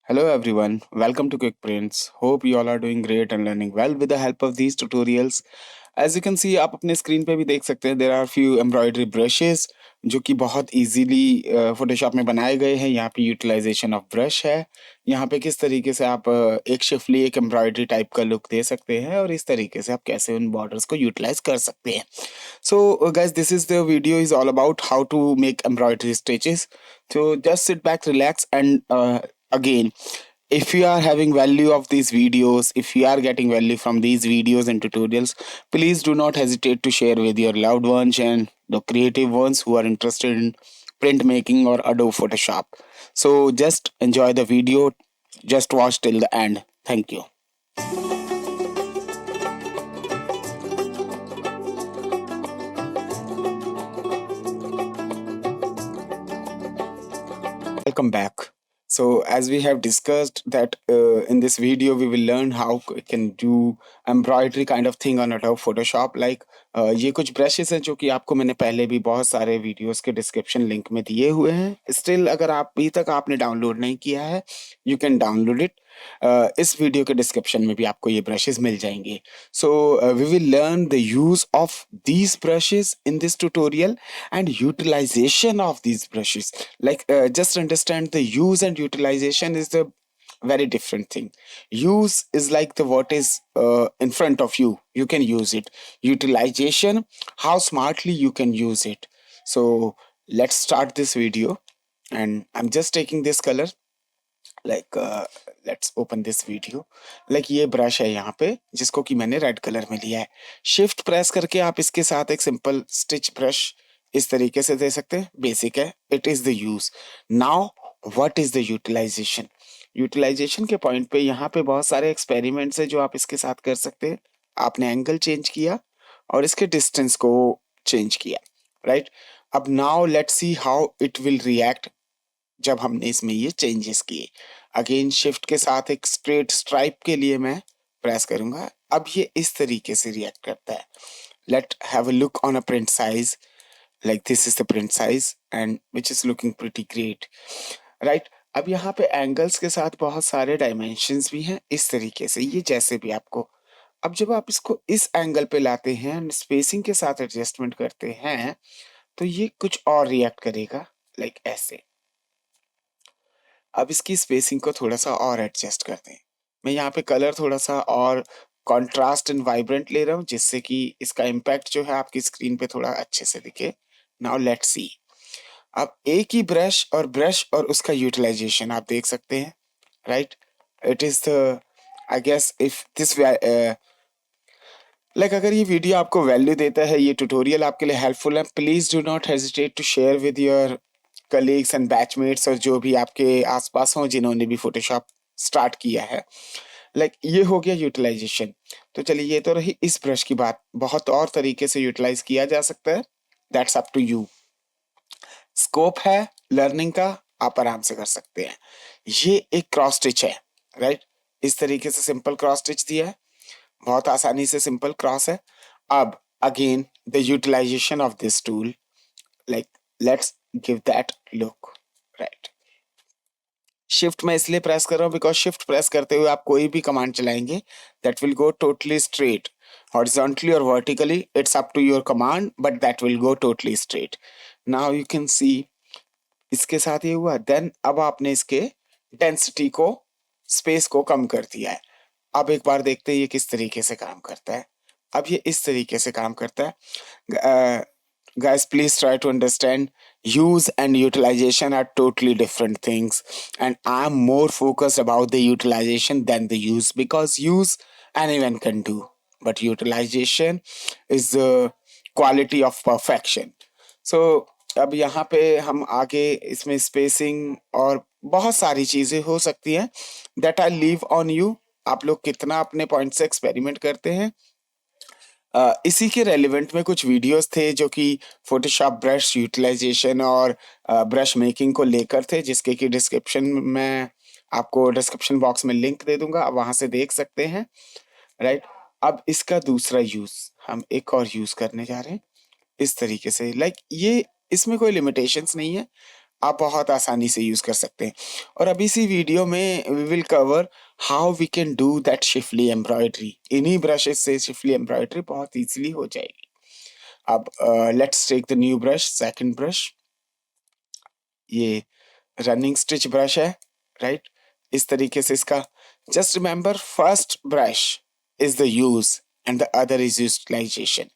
Hello everyone, welcome to Quick Prints. Hope you all are doing great and learning well with the help of these tutorials. As you can see, आप अपने screen पे भी देख सकते हैं, there are few embroidery brushes जो कि बहुत इजीली फोटोशॉप में बनाए गए हैं. यहाँ पे यूटिलाइजेशन ऑफ ब्रश है. यहाँ पे किस तरीके से आप एक शिफली एक एम्ब्रॉयडरी टाइप का लुक दे सकते हैं और इस तरीके से आप कैसे उन बॉर्डर्स को यूटिलाइज कर सकते हैं. So guys, this is the video is all about how to make embroidery stitches. So just sit back, relax, and again, if you are having value of these videos, if you are getting value from these videos and tutorials, please do not hesitate to share with your loved ones and the creative ones who are interested in printmaking or Adobe Photoshop. So just enjoy the video, just watch till the end. Thank you. Welcome back. So as we have discussed that in this video we will learn how we can do embroidery kind of thing on Adobe Photoshop. Like ये कुछ brushes हैं जो कि आपको मैंने पहले भी बहुत सारे वीडियोस के डिस्क्रिप्शन लिंक में दिए हुए हैं. स्टिल अगर आप अभी तक आपने डाउनलोड नहीं किया है, यू कैन डाउनलोड इट. इस वीडियो के डिस्क्रिप्शन में भी आपको ये ब्रशेस मिल जाएंगे. So we will learn the use of these brushes in this tutorial and utilization of these brushes. Like just understand the use and utilization is the very different thing. Use is like the what is in front of you, you can use it. Utilization, how smartly you can use it. So let's start this video, and I'm just taking this color. Like let's open this video. Like ये brush है यहाँ पे जिसको कि मैंने red colour में लिया है. शिफ्ट प्रेस करके आप इसके साथ एक सिंपल स्टिच ब्रश इस तरीके से दे सकते हैं. बेसिक है. It is the use. Now what is the utilization. Utilization के पॉइंट पे यहाँ पे बहुत सारे एक्सपेरिमेंट्स है जो आप इसके साथ कर सकते हैं. आपने एंगल चेंज किया और इसके डिस्टेंस को चेंज किया, राइट. अब now let's see how it will react जब हमने इसमें ये चेंजेस किए. अगेन शिफ्ट के साथ एक स्ट्रेट स्ट्राइप के लिए मैं प्रेस करूंगा. अब ये इस तरीके से रिएक्ट करता है. Let have a look on a print size. Like this is the print size and which is looking pretty great, right. अब यहाँ पे एंगल्स के साथ बहुत सारे डायमेंशंस भी हैं इस तरीके से, ये जैसे भी आपको. अब जब आप इसको इस एंगल पे लाते हैं एंड स्पेसिंग के साथ एडजस्टमेंट करते हैं तो ये कुछ और रिएक्ट करेगा, लाइक ऐसे. अब इसकी स्पेसिंग को थोड़ा सा और एडजस्ट कर दें. मैं यहाँ पे कलर थोड़ा सा और कॉन्ट्रास्ट एंड वाइब्रेंट ले रहा हूँ जिससे कि इसका इम्पैक्ट जो है आपकी स्क्रीन पे थोड़ा अच्छे से दिखे. Now let's see. अब एक ही ब्रश और उसका यूटिलाइजेशन आप देख सकते हैं, right. It is the I guess if this like अगर ये वीडियो आपको वैल्यू देता है, ये ट्यूटोरियल आपके लिए हेल्पफुल है, please do not hesitate to share with your colleagues and batchmates और जो भी आपके आसपास हों जिन्होंने भी फोटोशॉप स्टार्ट किया है. लाइक ये हो गया यूटिलाइजेशन. तो चलिए ये तो रही इस ब्रश की बात. बहुत और तरीके से यूटिलाइज किया जा सकता है. That's up to you. Scope है लर्निंग का, आप आराम से कर सकते हैं. ये एक क्रॉस स्टिच है, राइट. इस तरीके से सिंपल क्रॉस स्टिच दिया है. बहुत आसानी से सिंपल क्रॉस है. अब again the utilization of this tool, like let's give that look, right. Shift मैं इसलिए प्रेस कर रहा हूँ बिकॉज शिफ्ट प्रेस करते हुए आप कोई भी कमांड चलाएंगे that will go totally straight. Horizontally और vertically it's up to your command, but that will go totally straight. Now you can see इसके साथ ये हुआ. देन अब आपने इसके डेंसिटी को, स्पेस को कम कर दिया है. अब एक बार देखते हैं ये किस तरीके से काम करता है. अब ये इस तरीके से काम करता है. Guys, please try to understand, use and utilization are totally different things, and I'm more focused about the utilization than the use, because use anyone can do, but utilization is the quality of perfection. So अब यहाँ पे हम आगे इसमें spacing और बहुत सारी चीजें हो सकती हैं. That I leave on you. आप लोग कितना अपने पॉइंट से एक्सपेरिमेंट करते हैं. इसी के रेलिवेंट में कुछ वीडियोस थे जो कि फोटोशॉप ब्रश यूटिलाइजेशन और ब्रश मेकिंग को लेकर थे, जिसके कि डिस्क्रिप्शन में आपको डिस्क्रिप्शन बॉक्स में लिंक दे दूंगा, आप वहां से देख सकते हैं, राइट. अब इसका दूसरा यूज हम एक और यूज करने जा रहे हैं इस तरीके से. लाइक ये इसमें कोई लिमिटेशंस नहीं है. आप बहुत आसानी से यूज कर सकते हैं। और अब इसी वीडियो में we will cover how we can do that schiffli embroidery. इन्हीं ब्रशेस से शिफली एम्ब्रॉयडरी बहुत इजीली हो जाएगी। अब let's take the new brush, second brush. ये रनिंग स्टिच ब्रश है, राइट? इस तरीके से इसका just remember first brush is the use and the other is utilization.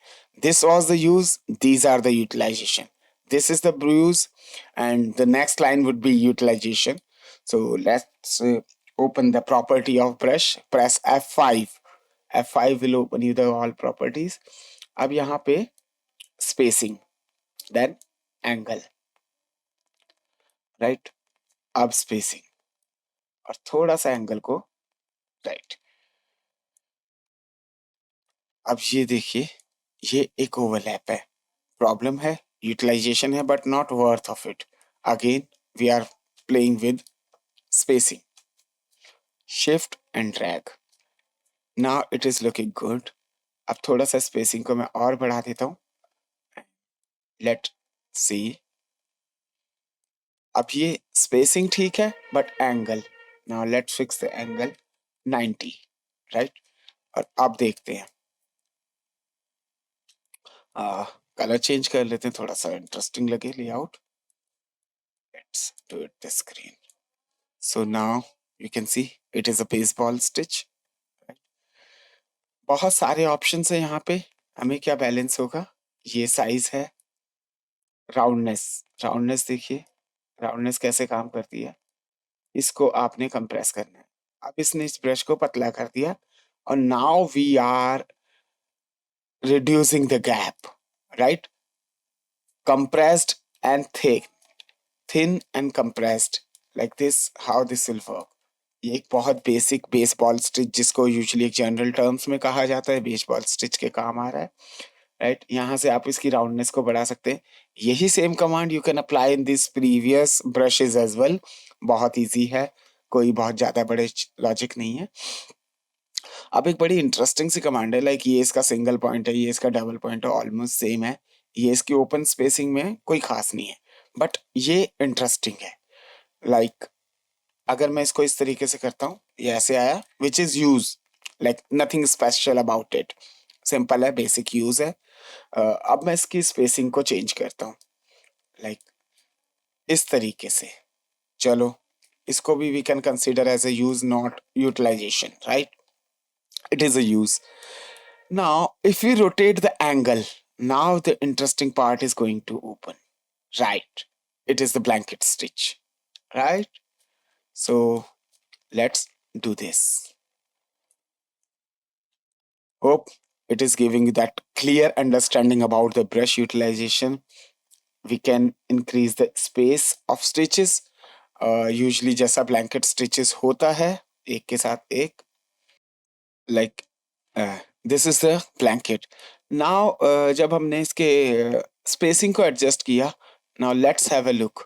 This was the use, these are the utilization. This is the use and the next line would be utilization. So let's open the property of brush, press F5. F5 will open you the all properties. अब यहाँ पे spacing, then angle, right? अब spacing और थोड़ा सा angle को right. अब ये देखिए, ये एक ओवरलैप है, प्रॉब्लम है, यूटिलाइजेशन है but not worth of it. Again we are playing with spacing, shift and drag. Now it is looking good. अब थोड़ा सा स्पेसिंग को मैं और बढ़ा देता हूँ, लेट सी। अब ये स्पेसिंग ठीक है but angle, now let's fix the angle 90, right? और अब देखते हैं, कलर चेंज कर लेते हैं, थोड़ा सा इंटरेस्टिंग लगे layout. Let's do it this green. So now you can see it is a baseball stitch. बहुत सारे ऑप्शंस है यहाँ पे, हमें क्या बैलेंस होगा? ये साइज है, राउंडनेस। राउंडनेस देखिए, राउंडनेस कैसे काम करती है, इसको आपने कंप्रेस करना है। अब इसने इस ब्रश को पतला कर दिया और now we are reducing the gap, right? Compressed and thick, thin and compressed, like this, how this will work. ये एक बहुत बेसिक बेसबॉल स्टिच, जिसको यूजुअली एक जनरल टर्म्स में कहा जाता है, बेसबॉल स्टिच के काम आ रहा है, राइट? यहाँ से आप इसकी राउंडनेस को बढ़ा सकते हैं। यही same command you can apply in this previous brushes as well. बहुत इजी है, कोई बहुत ज्यादा बड़े लॉजिक नहीं है। अब एक बड़ी इंटरेस्टिंग सी कमांड है, लाइक ये इसका सिंगल पॉइंट है, ये इसका डबल पॉइंट है, ऑलमोस्ट सेम है। ये इसकी ओपन स्पेसिंग में कोई खास नहीं है, बट ये इंटरेस्टिंग है। लाइक अगर मैं इसको इस तरीके से करता हूँ, ये ऐसे आया, which is use, like nothing special about it, simple है, बेसिक यूज है। अब मैं इसकी स्पेसिंग को चेंज करता हूँ, लाइक इस तरीके से। चलो, इसको भी we can consider as a use, not utilization, right? It is a use. Now, if we rotate the angle, now the interesting part is going to open, right? It is the blanket stitch, right? So let's do this. Hope it is giving you that clear understanding about the brush utilization. We can increase the space of stitches. Usually जैसा blanket stitches होता है, एक के साथ एक, like this is the blanket. Now जब हमने इसके spacing को adjust किया, now let's have a look.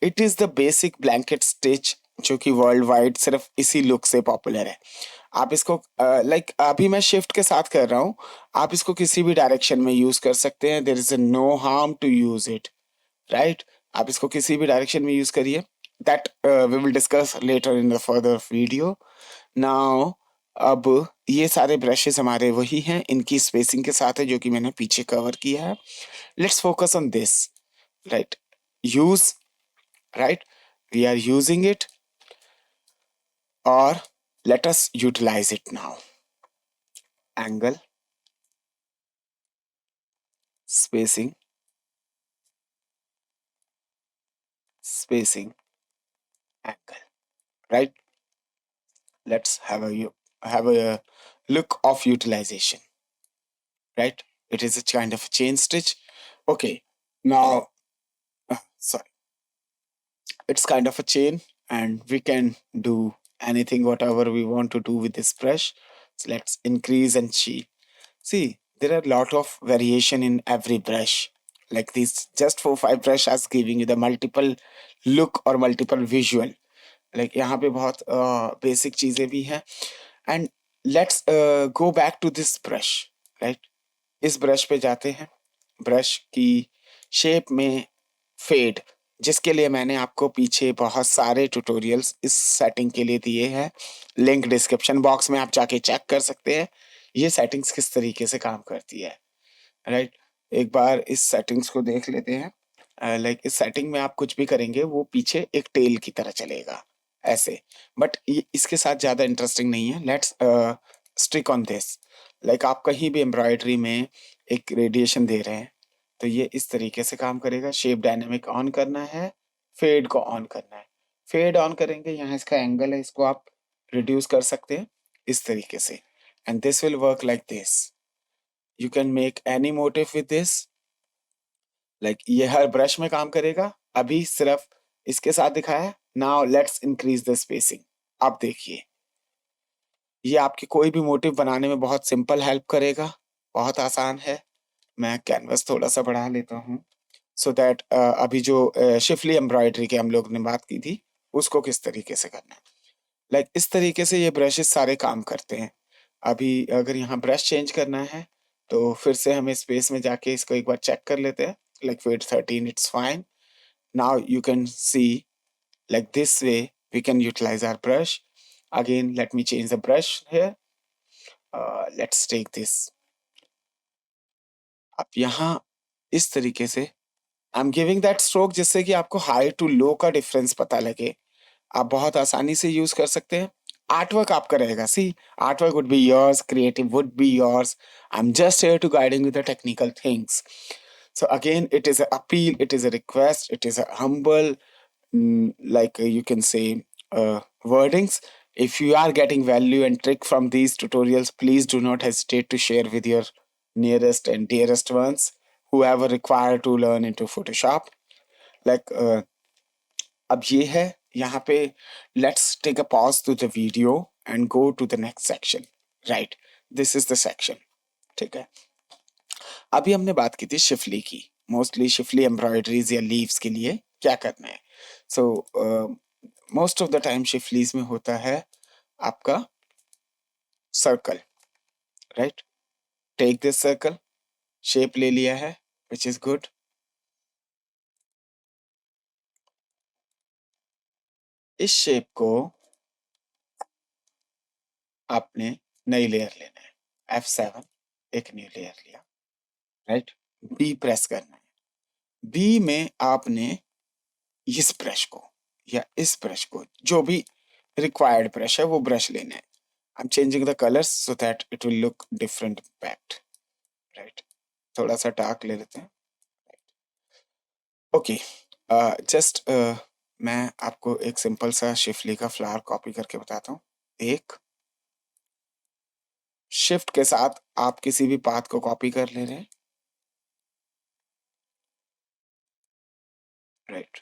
It is the basic blanket stitch जो कि वर्ल्ड वाइड सिर्फ इसी लुक से पॉपुलर है। आप इसको लाइक अभी मैं शिफ्ट के साथ कर रहा हूँ, आप इसको किसी भी डायरेक्शन में यूज कर सकते हैं। There is no harm to use it, right? आप इसको किसी भी डायरेक्शन में यूज करिए, that we will discuss later in the further video. Now अब ये सारे ब्रशेस हमारे वही हैं, इनकी स्पेसिंग के साथ है जो कि मैंने पीछे कवर किया है। Let's focus on this, right? Use, right? We are using it, or let us utilize it now. Angle, spacing, spacing, angle, right? Let's have a look of utilization, right? It is a kind of a chain stitch. Okay, now sorry, it's kind of a chain and we can do anything whatever we want to do with this brush. So let's increase and see, there are a lot of variation in every brush. Like this, just 4-5 brush as giving you the multiple look or multiple visual. Like यहाँ पे बहुत basic चीजें भी हैं. And let's go back to this brush, right? इस brush पे जाते हैं. Brush की shape में fade. जिसके लिए मैंने आपको पीछे बहुत सारे ट्यूटोरियल्स इस सेटिंग के लिए दिए हैं। लिंक डिस्क्रिप्शन बॉक्स में आप जाके चेक कर सकते हैं ये सेटिंग्स किस तरीके से काम करती है, राइट। एक बार इस सेटिंग्स को देख लेते हैं। लाइक इस सेटिंग में आप कुछ भी करेंगे वो पीछे एक टेल की तरह चलेगा ऐसे, बट ये इसके साथ ज्यादा इंटरेस्टिंग नहीं है। Let's stick on this. Like आप कहीं भी एम्ब्रॉयडरी में एक रेडिएशन दे रहे हैं तो ये इस तरीके से काम करेगा। शेप डायनेमिक ऑन करना है, फेड को ऑन करना है। फेड ऑन करेंगे, यहाँ इसका एंगल है, इसको आप रिड्यूस कर सकते हैं इस तरीके से, and this will work like this. You can make any motive with this. Like ये हर ब्रश में काम करेगा। अभी सिर्फ इसके साथ दिखाया है। Now let's increase the spacing. आप देखिए ये आपकी कोई भी मोटिव बनाने में बहुत सिंपल हेल्प करेगा, बहुत आसान है। मैं कैनवस थोड़ा सा बढ़ा लेता हूँ सो दैट अभी जो शिफली एम्ब्रॉयडरी की हम लोग ने बात की थी उसको किस तरीके से करना है। लाइक इस तरीके से ये ब्रशेस सारे काम करते हैं। अभी अगर यहाँ ब्रश चेंज करना है तो फिर से हमें स्पेस में जाके इसको एक बार चेक कर लेते हैं। Like wait 13 it's fine. Now you can see like this way we can utilize our brush. Again let me change the brush here. Let's take this. अब यहाँ इस तरीके से I am giving that stroke जिससे कि आपको high to low का difference पता लगे। आप बहुत आसानी से यूज कर सकते हैं। आर्टवर्क आपका रहेगा। See, artwork would be yours, creative would be yours. I am just here to guiding with the technical things. So again, it is an appeal, it is a request, it is a humble, you can say, wordings. If you are getting value and trick from these tutorials, please do not hesitate to share with your nearest and dearest ones, whoever require to learn into Photoshop. Like अब ये है यहाँ पे, let's take a pause to the video and go to the next section. Right, this is the section. ठीक है। अभी हमने बात की थी शिफली की। मोस्टली शिफली एम्ब्रॉयडरीज या लीव्स के लिए क्या करना है। So most of the time schifflis में होता है आपका circle, right. Take this circle, shape ले लिया है विच इज गुड। इस शेप को आपने नई लेयर लेना है। F7 एक न्यू लेयर लिया, राइट। बी प्रेस करना है। बी में आपने इस ब्रश को या इस ब्रश को, जो भी रिक्वायर्ड ब्रश है वो ब्रश लेना है। I'm changing the colors so that it will look different impact, right? थोड़ा सा डार्क ले लेते हैं। ओके, जस्ट मैं आपको एक सिंपल सा शिफली का फ्लावर कॉपी करके बताता हूँ। एक शिफ्ट के साथ आप किसी भी पाथ को कॉपी कर ले रहे हैं, राइट,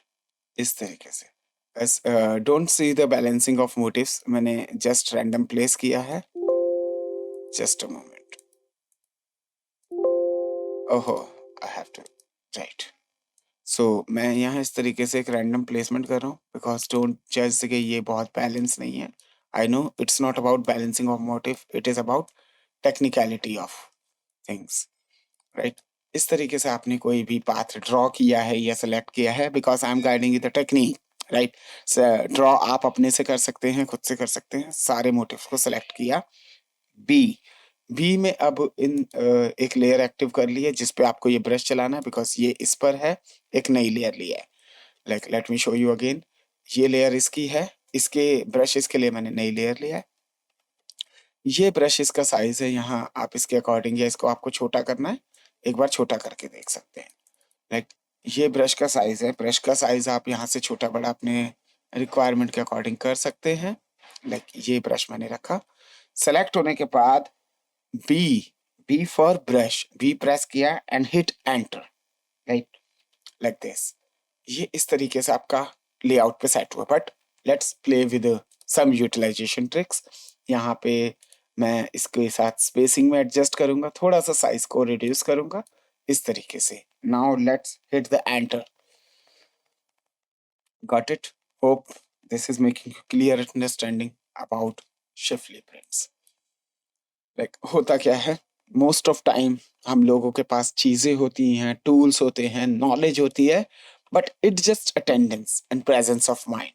इस तरीके से। बस don't see the balancing of motives, मैंने जस्ट रैंडम प्लेस किया है। Just a moment. ओहो, I have to, right. So मैं यहाँ इस तरीके से एक रैंडम प्लेसमेंट कर रहा हूँ बिकॉज डोंट जज कि ये बहुत बैलेंस नहीं है। I know it's not about balancing of motive, it is about technicality of things, right. इस तरीके से आपने कोई भी पाथ ड्रॉ किया है या सेलेक्ट किया है because I am guiding the technique, right. Draw आप अपने से कर सकते हैं, खुद से कर सकते हैं। सारे मोटिव्स को सेलेक्ट किया। बी, बी में अब एक लेयर एक्टिव कर ली है जिस पे आपको ये ब्रश चलाना है बिकॉज ये इस पर है। एक नई लेयर लिया है। Like let me show you again. ये लेयर इसकी है, इसके ब्रशेस के लिए मैंने नई लेयर लिया है। ये ब्रशेस का साइज है, यहाँ आप इसके अकॉर्डिंग या इसको आपको छोटा करना है एक बार छोटा करके देख सकते हैं। लाइक ये ब्रश का साइज है। ब्रश का साइज आप यहाँ से छोटा बड़ा अपने रिक्वायरमेंट के अकॉर्डिंग कर सकते हैं। लाइक ये ब्रश मैंने रखा। सेलेक्ट होने के बाद B, B for brush, B press किया and hit enter, right, like this. ये इस तरीके से आपका लेआउट पे सेट हुआ। But let's play with some utilization tricks. यहाँ पे मैं इसके साथ स्पेसिंग में एडजस्ट करूंगा, थोड़ा सा साइज को रिड्यूस करूंगा इस तरीके से। Now let's hit the enter. Got it? Hope this is making clear understanding about Schiffli prints. Like होता क्या है, मोस्ट ऑफ टाइम हम लोगों के पास चीजें होती हैं, टूल्स होते हैं, नॉलेज होती है, but it just attendance and presence of mind,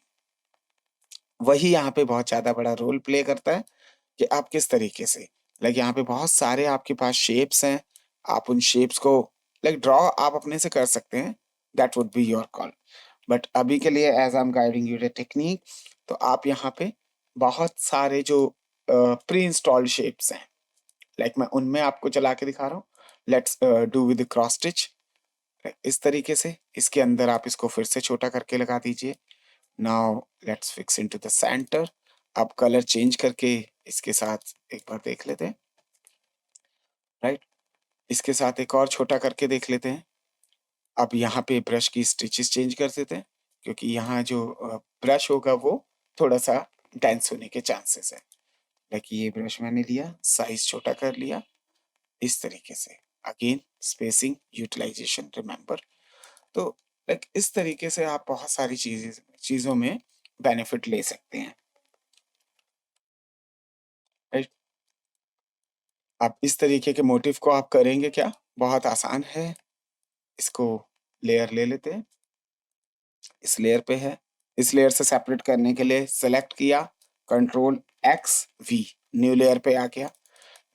वही यहाँ पे बहुत ज्यादा बड़ा रोल प्ले करता है कि आप किस तरीके से, लाइक यहाँ पे बहुत सारे आपके पास शेप्स हैं, आप उन शेप्स को लाइक ड्रॉ आप अपने से कर सकते हैं, that would be your call. But अभी के लिए as I am guiding you the technique, तो आप यहाँ पे बहुत सारे जो प्री इंस्टॉल्ड शेप्स हैं, लाइक मैं उनमें आपको चला के दिखा रहा हूँ। Let's do with cross stitch. इस तरीके से इसके अंदर आप इसको फिर से छोटा करके लगा दीजिए। Now let's fix into the centre. अब कलर चेंज करके इसके साथ एक बार देख लेते हैं, राइट। इसके साथ एक और छोटा करके देख लेते हैं। अब यहाँ पे ब्रश की स्टिचेस चेंज कर देते हैं, क्योंकि यहाँ जो ब्रश होगा वो थोड़ा सा डेंस होने के चांसेस है। लाइक ये ब्रश मैंने लिया, साइज छोटा कर लिया इस तरीके से। Again spacing, utilization, remember. तो लाइक इस तरीके से आप बहुत सारी चीजों में बेनिफिट ले सकते हैं, राइट। आप इस तरीके के मोटिव को आप करेंगे क्या, बहुत आसान है। इसको लेयर ले लेते हैं, इस लेयर पे है। इस लेयर से सेपरेट करने के लिए सेलेक्ट किया, control X V, new layer पे आ गया।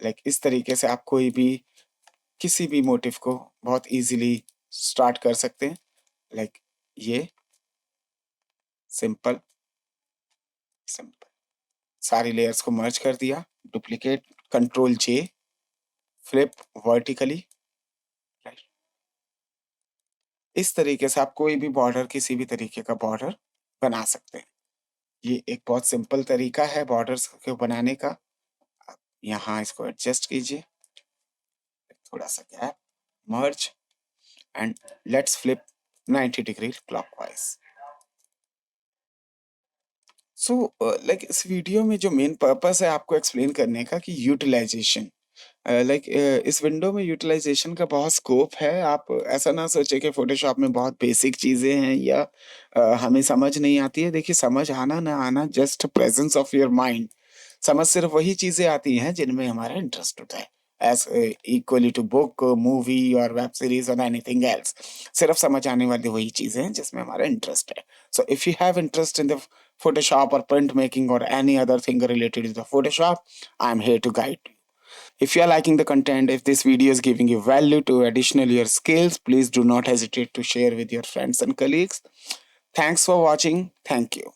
लाइक इस तरीके से आप कोई भी किसी भी मोटिव को बहुत इजीली स्टार्ट कर सकते हैं। लाइक ये सिंपल सिंपल सारी लेयर्स को मर्ज कर दिया, डुप्लीकेट, कंट्रोल जे, फ्लिप वर्टिकली, राइट। इस तरीके से आप कोई भी बॉर्डर, किसी भी तरीके का बॉर्डर बना सकते हैं। ये एक बहुत सिंपल तरीका है बॉर्डर्स को बनाने का। आप यहाँ इसको एडजस्ट कीजिए, थोड़ा सा gap, merge, and let's flip 90 degree clockwise. So like इस वीडियो में जो मेन पर्पस है आपको एक्सप्लेन करने का कि यूटिलाइजेशन, लाइक इस विंडो में यूटिलाइजेशन का बहुत स्कोप है। आप ऐसा ना सोचे कि फोटोशॉप में बहुत बेसिक चीजें हैं या हमें समझ नहीं आती है। देखिए, समझ आना ना आना just presence of your mind. समझ सिर्फ वही चीजें आती हैं जिनमें हमारा इंटरेस्ट होता है, as equally to book, movie और वेब सीरीज और एनीथिंग एल्स। सिर्फ समझ आने वाली वही चीजें हैं जिसमें हमारा इंटरेस्ट है। So if you have interest in the Photoshop or printmaking or any other thing related to the Photoshop, I'm here to guide you. If you are liking the content, if this video is giving you value to additional your skills, please do not hesitate to share with your friends and colleagues. Thanks for watching. Thank you.